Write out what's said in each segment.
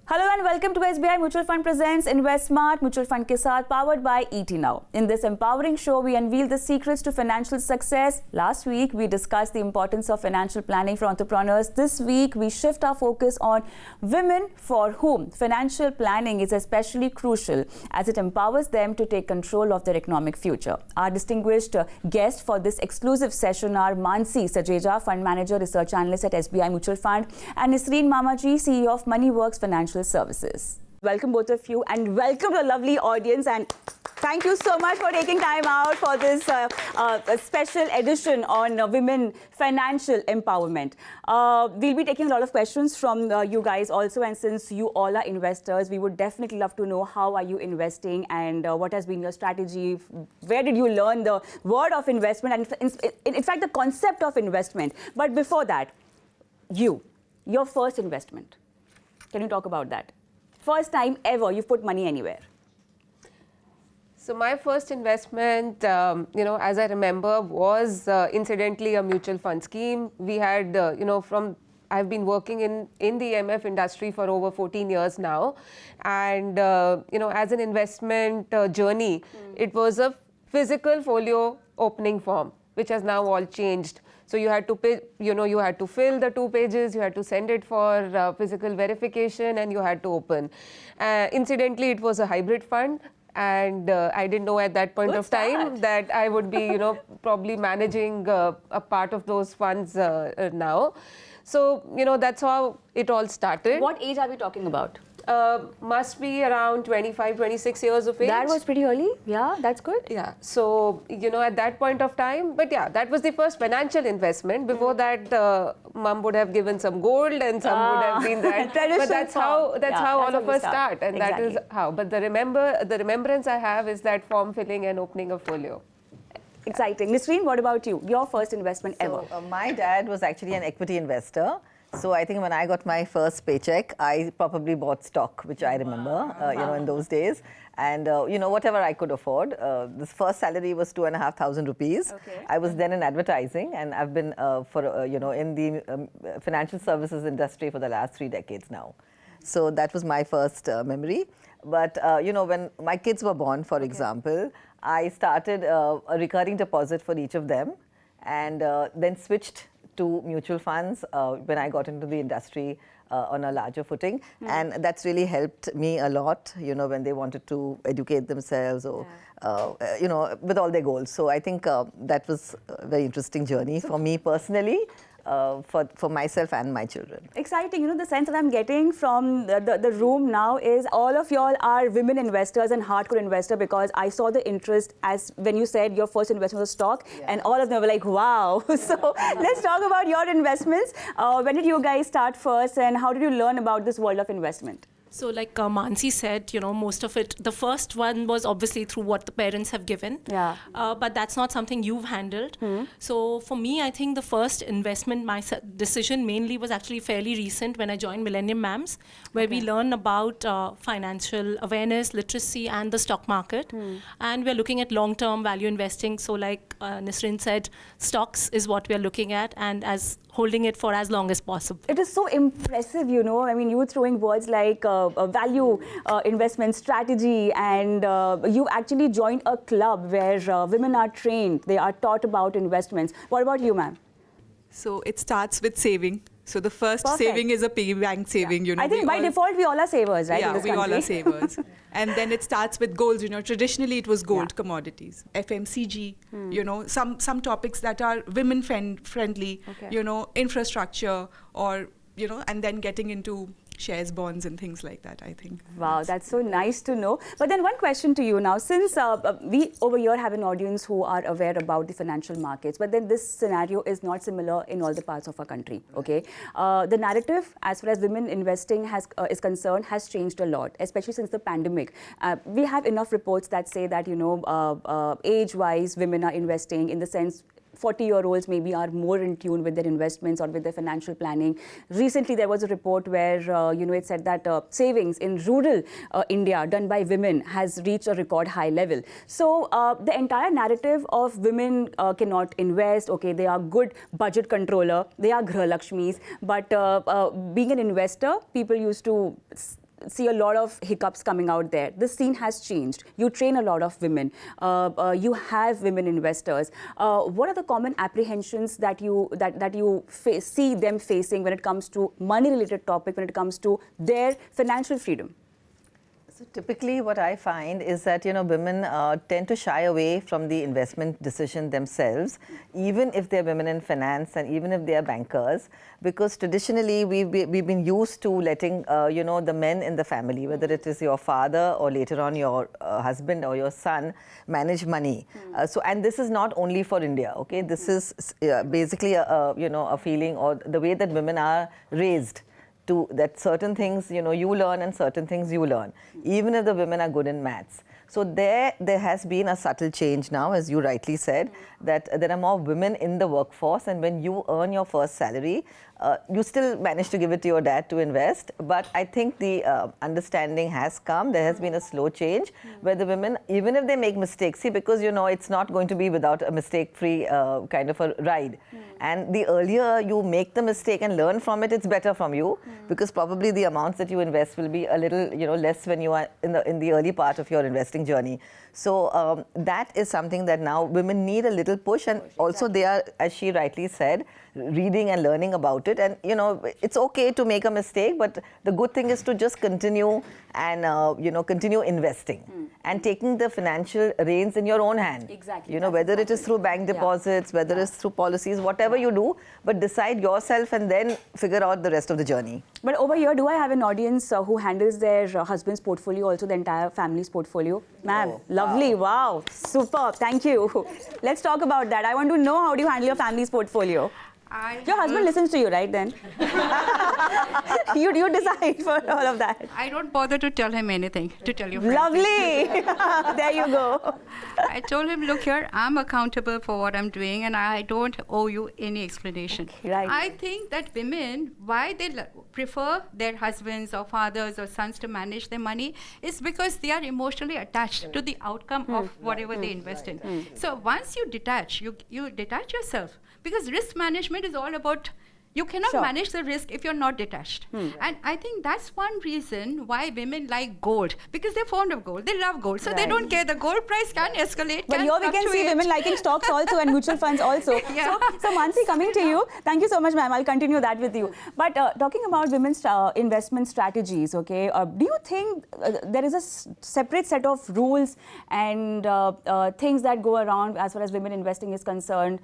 Hello and welcome to SBI Mutual Fund presents Invest Smart Mutual Fund के साथ powered by ET Now. In this empowering show, we unveil the secrets to financial success. Last week, we discussed the importance of financial planning for entrepreneurs. This week, we shift our focus on women for whom financial planning is especially crucial as it empowers them to take control of their economic future. Our distinguished guests for this exclusive session are Mansi Sajeja, Fund Manager, Research Analyst at SBI Mutual Fund, and Nisreen Mamaji, CEO of MoneyWorks Financial Services. Welcome both of you and welcome to a lovely audience, and thank you so much for taking time out for this special edition on women financial empowerment. We'll be taking a lot of questions from you guys also, and since you all are investors, we would definitely love to know how are you investing and what has been your strategy, where did you learn the word of investment and in fact the concept of investment. But before that, your first investment. Can you talk about that? First time ever you've put money anywhere. So my first investment, as I remember, was incidentally a mutual fund scheme. We had, I've been working in the MF industry for over 14 years now. And, as an investment journey, it was a physical folio opening form, which has now all changed. So you had to pay, you had to fill the 2 pages, you had to send it for physical verification, and you had to open. Incidentally, it was a hybrid fund, and I didn't know at that point of time that I would be, probably managing a part of those funds now. So, that's how it all started. What age are we talking about? Must be around 25, 26 years of age. That was pretty early. Yeah, that's good. Yeah. So, at that point of time, but yeah, that was the first financial investment. Before that, mom would have given some gold and some would have been that. But that's how all of us start. And that is how. But the remembrance I have is that form filling and opening a folio. Exciting. Nisreen, what about you? Your first investment ever? My dad was actually an equity investor. So I think when I got my first paycheck, I probably bought stock, which I remember, in those days. And, whatever I could afford. This first salary was 2,500 rupees. Okay. I was then in advertising, and I've been, in the financial services industry for the last 3 decades now. So that was my first memory. But, when my kids were born, for example, I started a recurring deposit for each of them, and then switched to mutual funds when I got into the industry on a larger footing. And that's really helped me a lot, when they wanted to educate themselves or, with all their goals. So I think that was a very interesting journey for me personally. For myself and my children. Exciting. The sense that I'm getting from the room now is all of y'all are women investors and hardcore investor, because I saw the interest as when you said your first investment was stock, and all of them were like, wow. So let's talk about your investments. When did you guys start first, and how did you learn about this world of investment? So like Mansi said, most of it, the first one was obviously through what the parents have given. Yeah. But that's not something you've handled. So for me, I think the first investment, my decision mainly was actually fairly recent when I joined Millennium MAMS, where we learn about financial awareness, literacy, and the stock market. And we're looking at long-term value investing. So like Nisreen said, stocks is what we're looking at, and as holding it for as long as possible. It is so impressive, I mean, you were throwing words like value investment strategy, and you actually joined a club where women are trained, they are taught about investments. What about you, ma'am? So it starts with saving. So the first saving is a piggy bank saving, I think by default we all are savers, right? Yeah, we all are savers. And then it starts with goals, traditionally it was gold, commodities, FMCG, some topics that are women friendly, infrastructure, or, and then getting into shares, bonds, and things like that, I think. Wow, that's so nice to know. But then one question to you now, since we over here have an audience who are aware about the financial markets, but then this scenario is not similar in all the parts of our country, okay? The narrative as far as women investing is concerned has changed a lot, especially since the pandemic. We have enough reports that say that, age-wise, women are investing in the sense 40-year-olds maybe are more in tune with their investments or with their financial planning. Recently, there was a report where, it said that savings in rural India done by women has reached a record high level. So the entire narrative of women cannot invest, okay, they are good budget controller, they are Grah Lakshmis, but being an investor, people used to see a lot of hiccups coming out there. The scene has changed. You train a lot of women. You have women investors. What are the common apprehensions that you see them facing when it comes to money-related topic, when it comes to their financial freedom? So typically what I find is that, women tend to shy away from the investment decision themselves, even if they're women in finance and even if they are bankers, because traditionally we've been used to letting, the men in the family, whether it is your father or later on your husband or your son, manage money. And this is not only for India, okay? This is basically a feeling or the way that women are raised. To that certain things, you learn and certain things you learn, even if the women are good in maths. So there has been a subtle change now, as you rightly said, that there are more women in the workforce, and when you earn your first salary, you still manage to give it to your dad to invest. But I think the understanding has come. There has been a slow change where the women, even if they make mistakes, see, because it's not going to be without a mistake-free kind of a ride. And the earlier you make the mistake and learn from it, it's better from you, because probably the amounts that you invest will be a little, less when you are in the early part of your investing journey. So that is something that now women need a little push, and also they are, as she rightly said, reading and learning about it. And it's okay to make a mistake, but the good thing is to just continue and continue investing and taking the financial reins in your own hand. Exactly. Whether it is through bank deposits, whether it's through policies, whatever you do, but decide yourself and then figure out the rest of the journey. But over here, do I have an audience who handles their husband's portfolio, also the entire family's portfolio? Ma'am, lovely, wow, superb, thank you. Let's talk about that. I want to know, how do you handle your family's portfolio? Your husband listens to you, right then? you decide for all of that. I don't bother to tell him anything, to tell you frankly. Lovely. There you go. I told him, look here, I'm accountable for what I'm doing and I don't owe you any explanation. Okay, right. I think that women, why they prefer their husbands or fathers or sons to manage their money is because they are emotionally attached to the outcome of whatever they invest in. So once you detach, you detach yourself. Because risk management is all about, you cannot manage the risk if you're not detached. And I think that's one reason why women like gold, because they're fond of gold, they love gold, so they don't care. The gold price can escalate, but here we can see women liking stocks also and mutual funds also. So Mansi, coming to you, thank you so much, ma'am. I'll continue that with you. But talking about women's investment strategies, okay, do you think there is a separate set of rules and things that go around as far as women investing is concerned?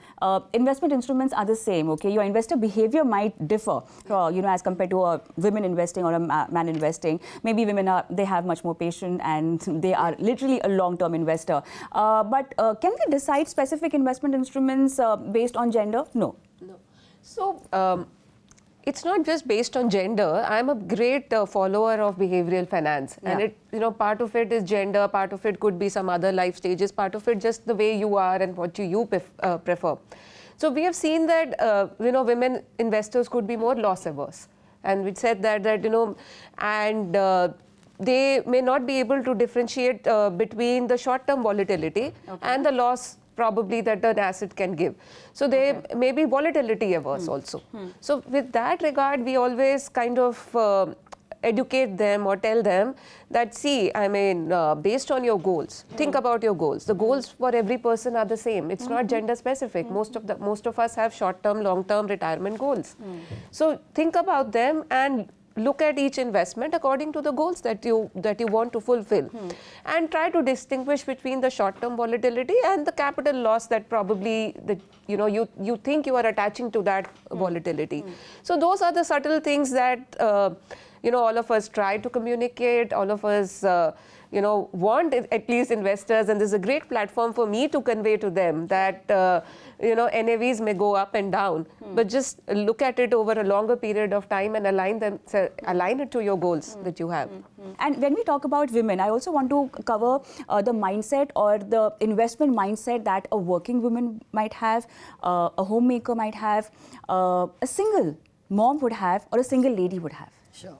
Investment instruments are the same, okay? Your investor behavior might differ, as compared to a women investing or a man investing. Maybe women they have much more patience and they are literally a long-term investor. But can we decide specific investment instruments based on gender? No. So it's not just based on gender. I'm a great follower of behavioral finance, and it, part of it is gender, part of it could be some other life stages, part of it just the way you are and what you prefer. So we have seen that women investors could be more loss averse, and we said that and they may not be able to differentiate between the short-term volatility and the loss probably that an asset can give. So they may be volatility averse also. So with that regard, we always kind of educate them or tell them that, see, I mean, based on your goals, think about your goals. The goals for every person are the same. It's not gender specific. Most of us have short-term, long-term retirement goals. So think about them and look at each investment according to the goals that you want to fulfill, and try to distinguish between the short-term volatility and the capital loss that probably you think you are attaching to that volatility. So those are the subtle things that all of us try to communicate. All of us want at least investors, and this is a great platform for me to convey to them that NAVs may go up and down, but just look at it over a longer period of time and align it to your goals that you have. And when we talk about women, I also want to cover the mindset or the investment mindset that a working woman might have, a homemaker might have, a single mom would have, or a single lady would have. Sure.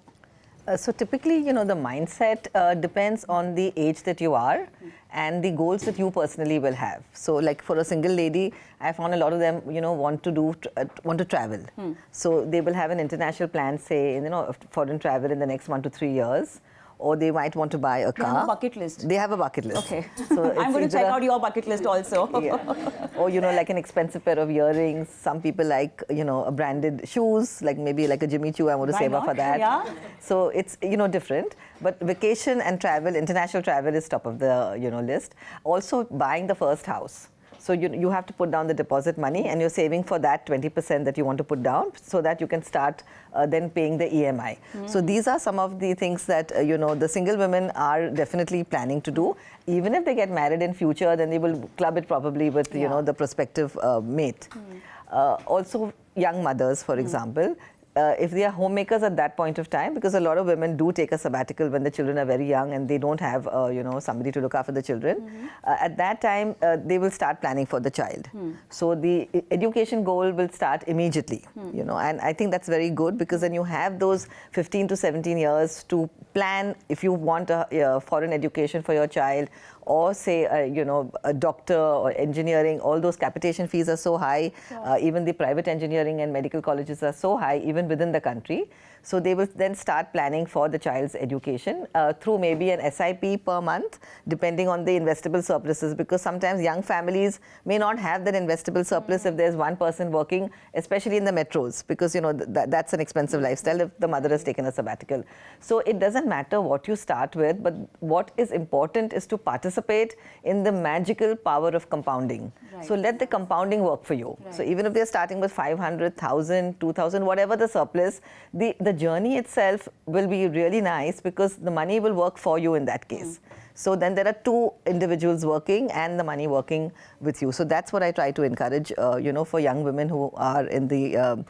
So typically, you know, the mindset depends on the age that you are and the goals that you personally will have. So like for a single lady, I found a lot of them, you know, want to travel. So they will have an international plan, say, you know, foreign travel in the next 1 to 3 years. Or they might want to buy a car. They have a bucket list. They have a bucket list. Okay. So I'm going to check out your bucket list also. Yeah. Or, you know, like an expensive pair of earrings. Some people like, you know, a branded shoes, like maybe like a Jimmy Choo. I want to save up for that. Yeah. So it's, you know, different. But vacation and travel, international travel is top of the, you know, list. Also buying the first house. So you have to put down the deposit money and you're saving for that 20% that you want to put down so that you can start then paying the EMI. So these are some of the things that, you know, the single women are definitely planning to do. Even if they get married in future, then they will club it probably with, you know, the prospective mate. Also young mothers, for example. If they are homemakers at that point of time, because a lot of women do take a sabbatical when the children are very young and they don't have, you know, somebody to look after the children. At that time, they will start planning for the child. So the education goal will start immediately, you know, and I think that's very good because then you have those 15 to 17 years to plan if you want a foreign education for your child, or say, you know, a doctor or engineering. All those capitation fees are so high. Even the private engineering and medical colleges are so high, even within the country. So they will then start planning for the child's education through maybe an SIP per month, depending on the investable surpluses, because sometimes young families may not have that investable surplus if there's one person working, especially in the metros, because, you know, that's an expensive lifestyle if the mother has taken a sabbatical. So it doesn't matter what you start with, but what is important is to participate in the magical power of compounding. Right. So let the compounding work for you. Right. So even if they're starting with 500, 1,000, 2,000, whatever the surplus, the journey itself will be really nice because the money will work for you in that case. So then there are two individuals working and the money working with you. So that's what I try to encourage, you know, for young women who are in the,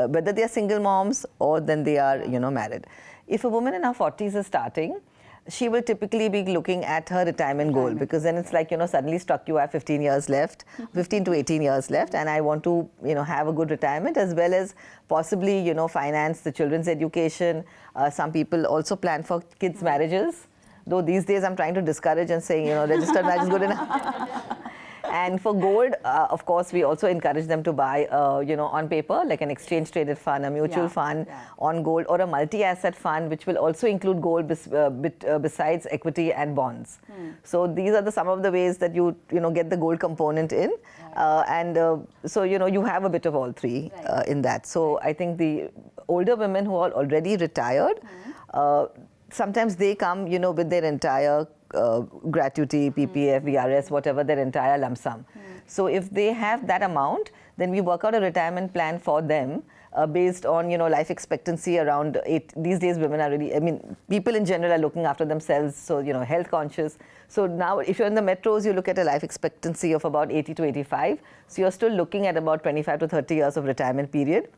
whether they are single moms or then they are, you know, married. If a woman in her 40s is starting, she will typically be looking at her retirement goal, because then it's like, you know, suddenly struck you have 15 years left, 15 to 18 years left, and I want to, you know, have a good retirement as well as possibly, you know, finance the children's education. Some people also plan for kids' marriages, though these days I'm trying to discourage and saying, you know, registered marriage is good enough. And for gold, of course, we also encourage them to buy, you know, on paper, like an exchange-traded fund, a mutual fund on gold, or a multi-asset fund, which will also include gold besides equity and bonds. So these are some of the ways that you know, get the gold component in. So, you know, you have a bit of all three in that. So I think the older women who are already retired, sometimes they come, you know, with their entire gratuity, PPF, VRS, whatever, their entire lump sum. So if they have that amount, then we work out a retirement plan for them based on, you know, life expectancy around 8. These days women are really, I mean, people in general are looking after themselves, so, you know, health conscious. So now if you're in the metros, you look at a life expectancy of about 80 to 85. So you're still looking at about 25 to 30 years of retirement period.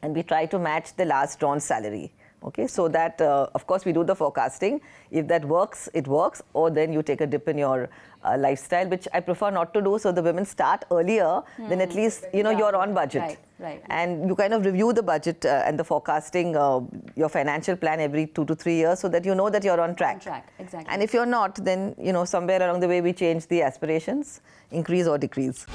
And we try to match the last drawn salary. Okay, so that, of course, we do the forecasting. If that works, it works, or then you take a dip in your lifestyle, which I prefer not to do. So the women start earlier, then at least, you know, you're on budget. Right. And you kind of review the budget and the forecasting, your financial plan every 2 to 3 years so that you know that you're on track. Exactly. And if you're not, then, you know, somewhere along the way we change the aspirations, increase or decrease.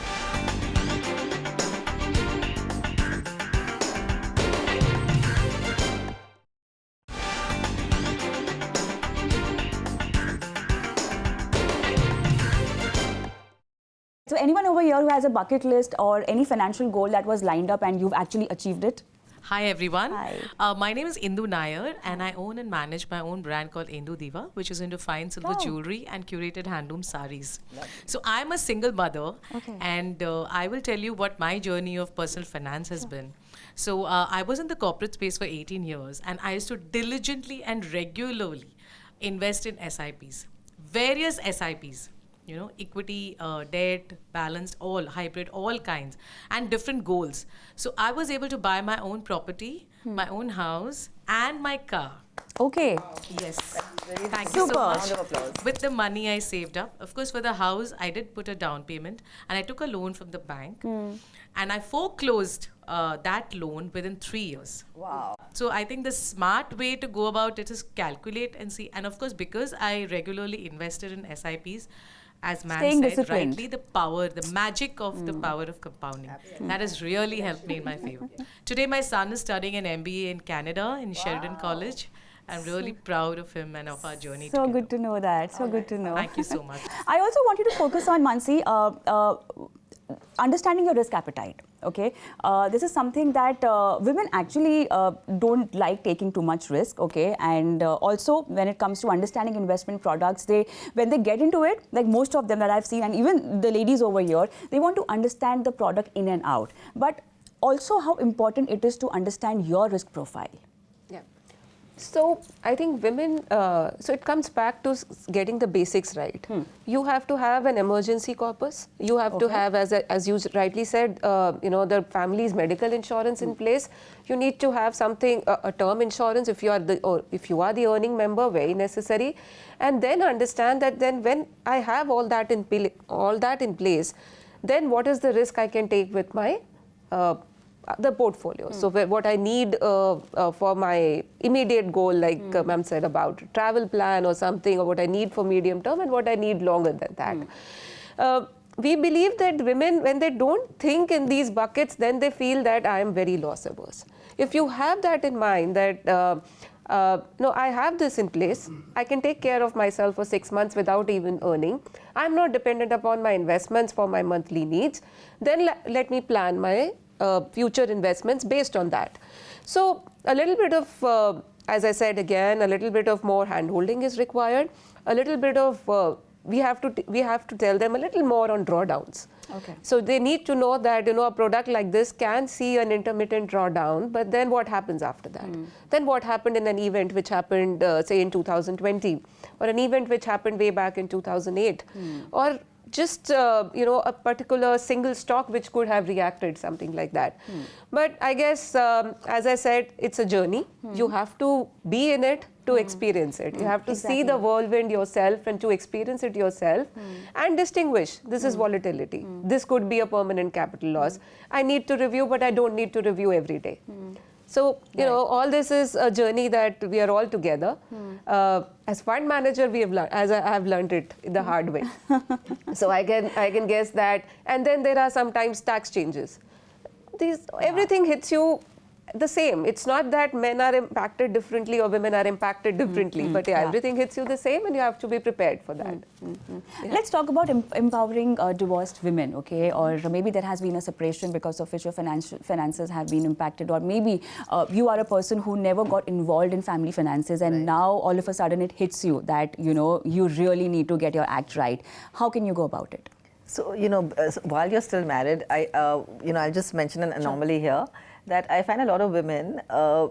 So anyone over here who has a bucket list or any financial goal that was lined up and you've actually achieved it? Hi everyone. Hi. My name is Indu Nair and I own and manage my own brand called Indu Diva, which is into fine silver jewelry and curated handloom saris. So I'm a single mother and I will tell you what my journey of personal finance has been. So I was in the corporate space for 18 years and I used to diligently and regularly invest in SIPs, various SIPs. You know, equity, debt, balanced, all, hybrid, all kinds, and different goals. So I was able to buy my own property, my own house, and my car. Okay. Yes. Thank you so Super. much. With the money I saved up, of course, for the house, I did put a down payment, and I took a loan from the bank, and I foreclosed that loan within 3 years. Wow. So I think the smart way to go about it is calculate and see. And of course, because I regularly invested in SIPs, as Ma'am Staying said, disciplined. rightly, the power, the magic of the power of compounding. That has really helped me in my favor. Today, my son is studying an MBA in Canada, in Sheridan College. I'm really proud of him and of our journey So together. good to know that. So good to know. Thank you so much. I also want you to focus on, Mansi, understanding your risk appetite. Okay, this is something that women actually don't like taking too much risk. Okay, and also when it comes to understanding investment products, when they get into it, like most of them that I've seen, and even the ladies over here, they want to understand the product in and out. But also how important it is to understand your risk profile. Yeah. So I think women, so it comes back to getting the basics right. You have to have an emergency corpus. You have to have, as you rightly said, the family's medical insurance in place. You need to have something, a term insurance if you are the earning member, very necessary. And then understand that then when I have all that in place, then what is the risk I can take with my the portfolio. So what I need for my immediate goal, like ma'am said about travel plan or something, or what I need for medium term and what I need longer than that. We believe that women, when they don't think in these buckets, then they feel that I am very loss averse. If you have that in mind, that no, I have this in place, I can take care of myself for 6 months without even earning, I'm not dependent upon my investments for my monthly needs, then let me plan my future investments based on that. So a little bit of, as I said again, a little bit of more hand-holding is required. A little bit of, we have to tell them a little more on drawdowns. Okay. So they need to know that a product like this can see an intermittent drawdown, but then what happens after that? Then what happened in an event which happened, say, in 2020, or an event which happened way back in 2008, or just a particular single stock which could have reacted, something like that. But I guess, as I said, it's a journey. You have to be in it to experience it. You have to see the whirlwind yourself and to experience it yourself and distinguish. This is volatility. This could be a permanent capital loss. I need to review, but I don't need to review every day. So, all this is a journey that we are all together. As fund manager, we have learned, as I have learned it the hard way. So I can guess that. And then there are sometimes tax changes. Everything hits you the same. It's not that men are impacted differently or women are impacted differently, but everything hits you the same, and you have to be prepared for that. Let's talk about empowering divorced women, okay? Or maybe there has been a separation because of which your finances have been impacted, or maybe you are a person who never got involved in family finances, and now all of a sudden it hits you that you really need to get your act right. How can you go about it? So while you're still married, I'll just mention an anomaly here. That I find a lot of women,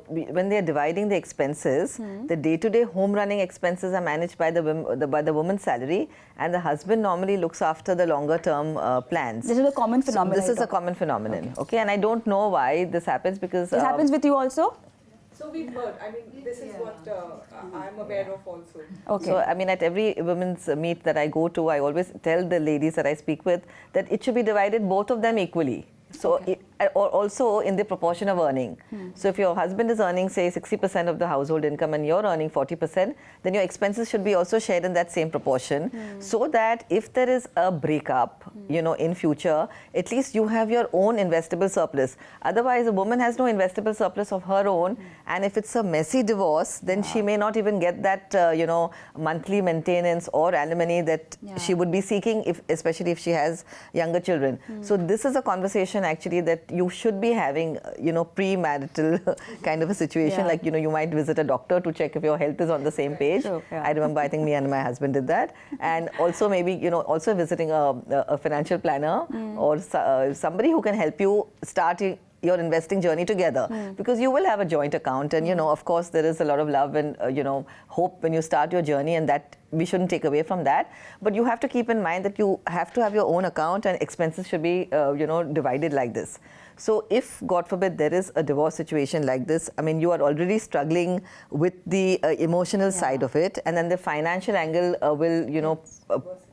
when they're dividing the expenses, the day-to-day home running expenses are managed by the woman's salary, and the husband normally looks after the longer-term plans. This is a common phenomenon. So this is a common phenomenon, okay? And I don't know why this happens, because... This happens with you also? So we've heard. I mean, this is what I'm aware of also. Okay. So, I mean, at every women's meet that I go to, I always tell the ladies that I speak with that it should be divided, both of them, equally. So, or also in the proportion of earning. So if your husband is earning, say, 60% of the household income and you're earning 40%, then your expenses should be also shared in that same proportion, so that if there is a breakup, in future, at least you have your own investable surplus. Otherwise, a woman has no investable surplus of her own, and if it's a messy divorce, then she may not even get that, monthly maintenance or alimony that she would be seeking, especially if she has younger children. So this is a conversation actually that you should be having, premarital kind of a situation. Like, you might visit a doctor to check if your health is on the same page. True, I remember, I think me and my husband did that. And also maybe, also visiting a financial planner or somebody who can help you start your investing journey together, because you will have a joint account, and of course there is a lot of love and hope when you start your journey, and that we shouldn't take away from that. But you have to keep in mind that you have to have your own account, and expenses should be divided like this. So if, God forbid, there is a divorce situation like this, I mean, you are already struggling with the emotional side of it, and then the financial angle will, you know,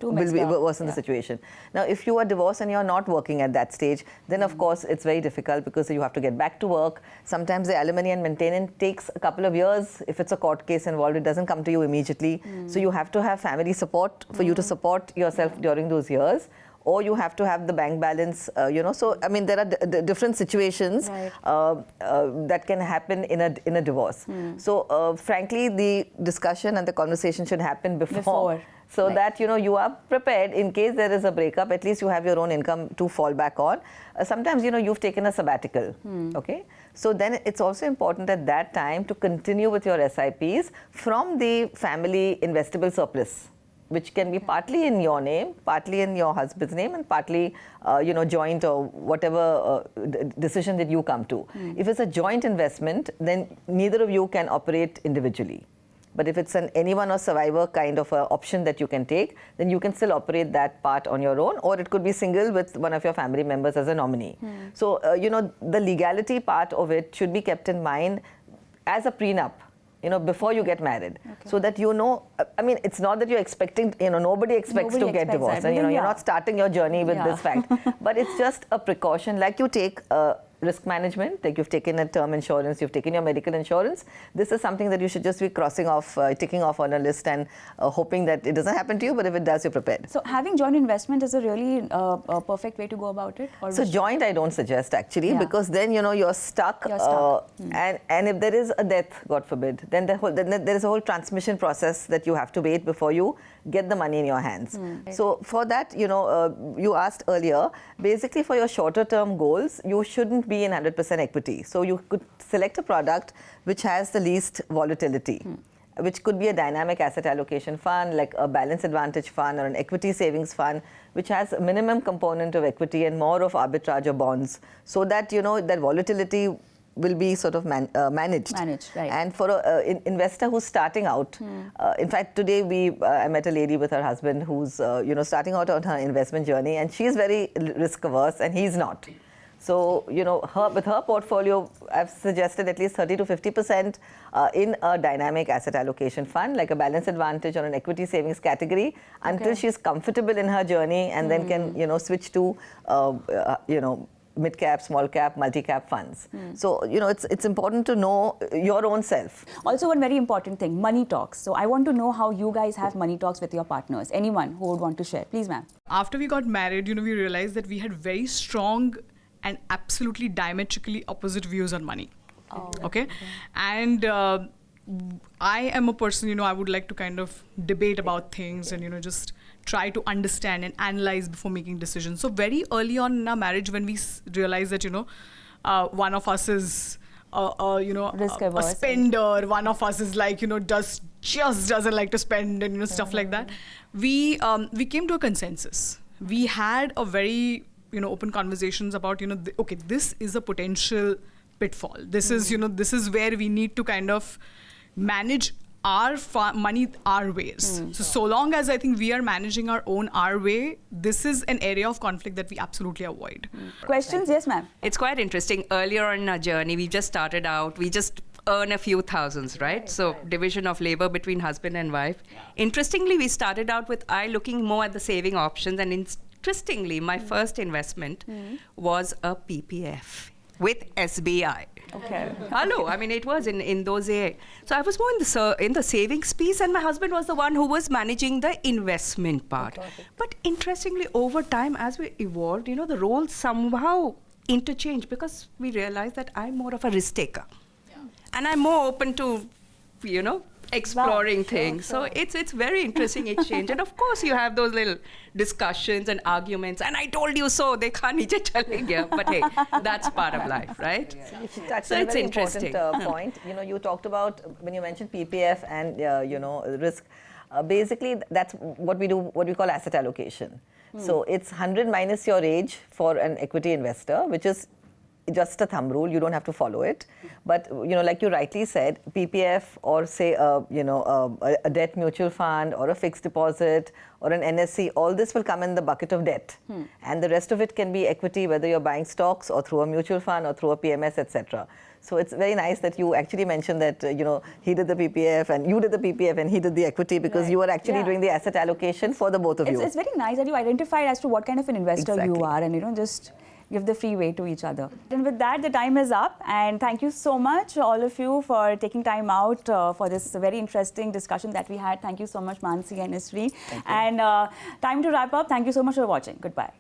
will be worsen the situation. Now, if you are divorced and you're not working at that stage, then of course it's very difficult because you have to get back to work. Sometimes the alimony and maintenance takes a couple of years. If it's a court case involved, it doesn't come to you immediately. So you have to have family support for you to support yourself during those years. Or you have to have the bank balance, you know. So, I mean, there are different situations that can happen in a divorce. So, frankly, the discussion and the conversation should happen before. So that, you know, you are prepared in case there is a breakup, at least you have your own income to fall back on. Sometimes, you know, you've taken a sabbatical, okay? So then it's also important at that time to continue with your SIPs from the family investable surplus, which can be partly in your name, partly in your husband's name, and partly, you know, joint or whatever decision that you come to. If it's a joint investment, then neither of you can operate individually. But if it's an anyone or survivor kind of option that you can take, then you can still operate that part on your own, or it could be single with one of your family members as a nominee. So, you know, the legality part of it should be kept in mind as a prenup, you know, before you get married, so that you know, I mean, it's not that you're expecting, you know, nobody expects to get divorced, and you know, you're not starting your journey with this fact, but it's just a precaution, like you take risk management, like you've taken a term insurance, you've taken your medical insurance. This is something that you should just be crossing off, ticking off on a list, and hoping that it doesn't happen to you, but if it does, you're prepared. So having joint investment is a really perfect way to go about it? Or so joint I don't suggest actually, because then, you know, you're stuck. And if there is a death, God forbid, then there is a whole transmission process that you have to wait before you get the money in your hands. So for that, you know, you asked earlier, basically for your shorter term goals, you shouldn't be in 100% equity. So you could select a product which has the least volatility, which could be a dynamic asset allocation fund, like a balance advantage fund or an equity savings fund, which has a minimum component of equity and more of arbitrage or bonds, so that, you know, that volatility will be sort of managed. Right. And for an investor who's starting out, in fact, today I met a lady with her husband who's, you know, starting out on her investment journey, and she's very risk averse and he's not. So, you know, with her portfolio, I've suggested at least 30 to 50% in a dynamic asset allocation fund, like a balance advantage or an equity savings category, until she's comfortable in her journey, and then can, you know, switch to, you know, mid-cap, small-cap, multi-cap funds. So, you know, it's important to know your own self. Also, one very important thing, money talks. So I want to know how you guys have money talks with your partners. Anyone who would want to share? Please, ma'am. After we got married, you know, we realized that we had very strong and absolutely diametrically opposite views on money. Okay? And I am a person, you know, I would like to kind of debate about things and, you know, just try to understand and analyze before making decisions. So very early on in our marriage, when we realized that, you know, one of us is, you know, a spender, one of us is like, you know, just doesn't like to spend, and, you know, stuff like that. We came to a consensus. We had a very, you know, open conversations about, you know, okay, this is a potential pitfall. This is, you know, this is where we need to kind of manage our money our ways. So long as I think we are managing our own our way, this is an area of conflict that we absolutely avoid. Questions? Yes, ma'am. It's quite interesting. Earlier on in our journey, we just started out, we just earn a few thousands, right? So division of labor between husband and wife. Interestingly, we started out with I looking more at the saving options, and interestingly, my first investment was a PPF with SBI. Okay. Hello, I mean, it was in those days. So I was more in the savings piece, and my husband was the one who was managing the investment part. But interestingly, over time, as we evolved, you know, the roles somehow interchanged, because we realized that I'm more of a risk taker. And I'm more open to, you know, exploring things. So it's very interesting exchange. And of course, you have those little discussions and arguments. And I told you so. They can't each telling you. But hey, that's part of life, right? So it's interesting. Point. You know, you talked about when you mentioned PPF and you know, risk. Basically, that's what we do. What we call asset allocation. So it's 100 minus your age for an equity investor, which is just a thumb rule. You don't have to follow it. But, like you rightly said, PPF or say, a debt mutual fund or a fixed deposit or an NSC, all this will come in the bucket of debt. And the rest of it can be equity, whether you're buying stocks or through a mutual fund or through a PMS, etc. So it's very nice that you actually mentioned that, he did the PPF and you did the PPF and he did the equity, because you were actually doing the asset allocation for the both of you. It's very nice that you identified as to what kind of an investor you are, and, just give the free way to each other. And with that, the time is up. And thank you so much, all of you, for taking time out for this very interesting discussion that we had. Thank you so much, Mansi and Isri. And time to wrap up. Thank you so much for watching. Goodbye.